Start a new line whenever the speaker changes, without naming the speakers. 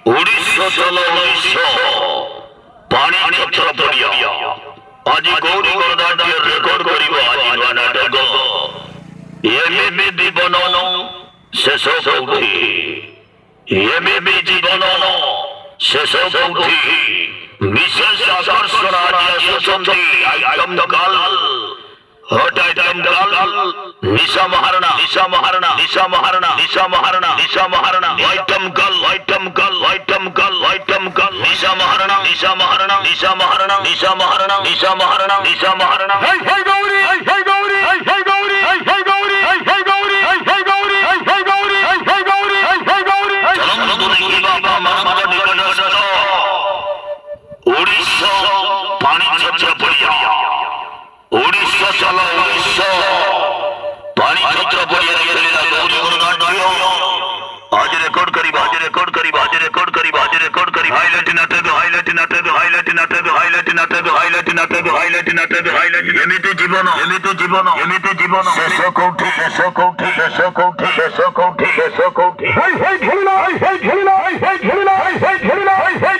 উড়িষ্যা চলো উড়িষ্যা পানি ক্ষেত্র পড়িয়া আজি গৌরী গণদান্তীয় রেকর্ড করিব আজি নূয়া নাটক এমএবি জীবন শেষ কৌঠি এমএবি জীবন শেষ কৌঠি বিশেষ আকর্ষণ আজি আসুচন্তি আইটম কাল হট আইটম কাল নিশা মহারণা নিশা মহারণা নিশা মহারণা নিশা মহারণা নিশা মহারণা আইটম কাল আইটম কাল আইটম কাল আইটম কাল নিশা মহারণা নিশা মহারণা নিশা মহারণা নিশা মহারণা নিশা মহারণা নিশা মহারণা
Hey, hey, Gauri! Hey, hey, Gauri! Hey, hey, Gauri! Hey, hey, Gauri! Hey, hey, Gauri! Hey, hey, Gauri! Hey, hey, Gauri! Hey, hey, Gauri! Hey, hey, Gauri!
চলন্ত দেখি বাবা মানব নিকটস্থ উড়িষ্যা পানি ছত্র পড়িয়া উড়িষ্যা চলো উড়িষ্যা পানি ছত্র পড়িয়া খেলিলা গৌরী গণনাট্য আজ রেকর্ড করিবা আজ রেকর্ড করিবা আজ রেকর্ড করিবা আজ রেকর্ড করিবা হাইলাইট নাটক হাইলাইট নাটক হাইলাইট নাটক হাইলাইট নাটক হাইলাইট নাটক হাইলাইট নাটক হাইলাইট এমিতে জীবন এমিতে জীবন এমিতে জীবন শেষ কৌঠি শেষ কৌঠি শেষ কৌঠি শেষ কৌঠি শেষ কৌঠি
Hey, hey, Ghilila! Hey, hey, Ghilila! Hey, hey, Ghilila! Hey, hey, Ghilila! Hey, hey,